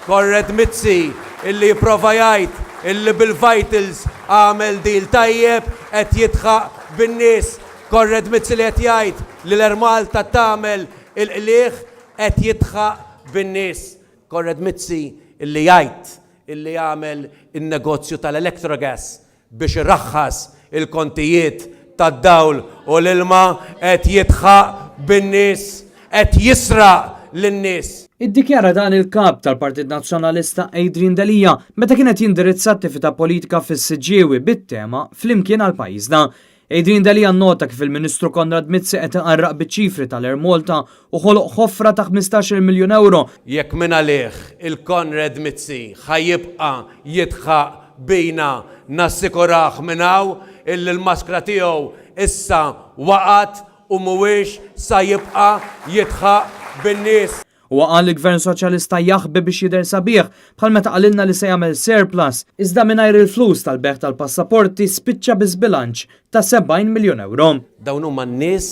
Corred Mizzi illi jipprova jgħid illi bil-vitals għamel deal tajjeb qed jitħaq bin-nies. Corred Mizzi li qed jgħid li l-Ermalta tagħmel il-qlieħ qed jitħaq bin-nies. Corred Mizzi illi jgħid illi jagħmel in-negozju tal-electrogas biex irraħħas il-kontijiet tad-dawl u l-ilma qed jitħaq bin-nies, qed jisraq lin-nies. Iddikjara dan il-kap tal-Partit Nazzjonalista Adrien Delija meta kienet jindirizza attività politika fis-Siġġiewi bit-tema flimkien għal pajjiżna. Adrien Delija nnota kif il-Ministru Konrad Mizzi qed iqarraq biċ-ċifri tal-Ermalta u ħoloq ħofra ta' 15 miljun euro. Jekk minn għalih il-Konrad Mizzi ħajjibqa' jitħaq bejna nassikuraħ minn hawn illi l-maskra tiegħu issa waqgħet u mhuwiex sa jibqa' jitħaq bin-nies. U qal li Gvern Soċjalista jaħbi biex jidher sabiħ bħal meta qalilna li se jagħmel surplus, iżda mingħajr il-flus tal-beħ tal-passaporti spiċċa biżbilanċ ta' 70 miljun euro. Dawn huma n-nies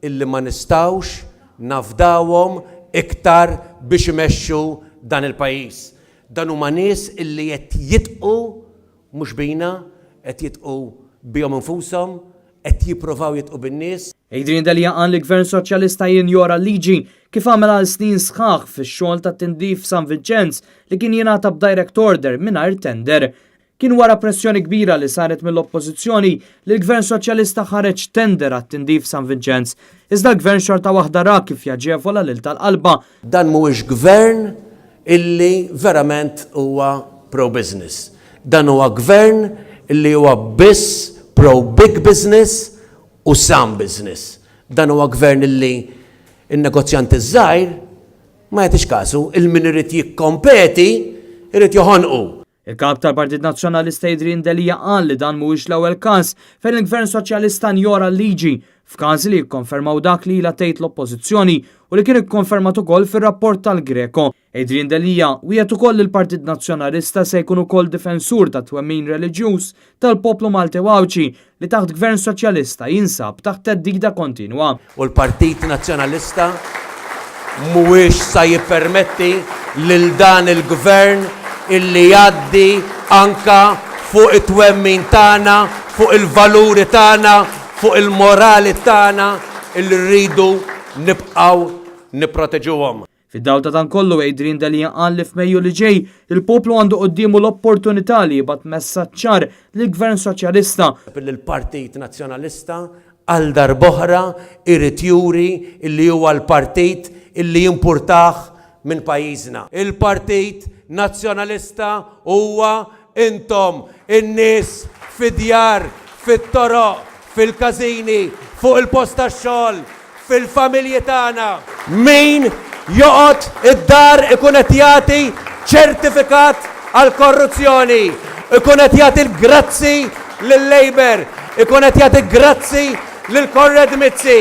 illi ma nistgħux nafdawhom iktar biex imexxu dan il-pajjiż. Dan huma nies illi qed jitqu mhux bina, qed jitqu bihom infushom, qed jippruvaw jitqu bin-nies. Adrien Delija qal li Gvern Soċjalista jinjora liġi kif għamel għal snin sħaħ fix-xogħol ta' tindif San Vincenz li kien jingħata b'direct order mingħajr tender. Kien wara pressjoni kbira li saret mill-oppożizzjoni li l-Gvern Soċjalista ħareġ tender għat-tindif San Vincenz. Iżda l-Gvern xorta waħda ra kif jaġevola lil tal-qalba. Dan mhuwiex gvern illi verament huwa pro-business. Dan huwa gvern illi huwa biss pro-big business u some business. Dan huwa gvern illi il-negozjanti żgħir ma jagħtix kasu, il-min irid jikkompeti irid joħonqu. Il-kap tal-Partit Nazzjonalista Adrien Delija qal li dan mhuwiex l-ewwel każ fejn il-Gvern Soċjalista njora l-liġi f'każi li jikkonfermaw dak li ilha tgħid l-Oppożizzjoni u li kien ikkonfermat ukoll fir-rapport tal-Greco. Adrien Delija wieħed ukoll il-Partit Nazzjonalista se jkun ukoll difensur ta' twemmin reliġjuż tal-poplu Malti Wawċi li taħt Gvern Soċjalista jinsab taħt teddida kontinwa. U l-Partit Nazzjonalista mhuwiex sa jippermetti lil dan il-gvern illi jgħaddi anka fuq it-twemmin tagħna, fuq il-valuri tagħna, fuq il-morali tagħna illi rridu nibqgħu nipproteġuhom. Fid-dawl ta' dan kollu Adrien Delija qal li f'Mejju li ġej il-poplu għandu qudiemu l-opportunità li jibgħat messaġġ ċar lill-Gvern Soċjalista. Il-Partit Nazzjonalista għal darb'oħra irid juri illi huwa l-partit illi jimpurtah minn pajjiżna. Il-Partit Nazzjonalista huwa intom, in-nies fid-djar, fit-toroq, fil-każini, fuq il-post tax-xogħol, fil-familji tagħna. Min joqgħod id-dar ikun qed jagħti ċertifikat għal korruzzjoni, ikun qed jagħti l-grazzi lill-Labor, ikun qed jagħti grazzi lil Corrad Mizzi.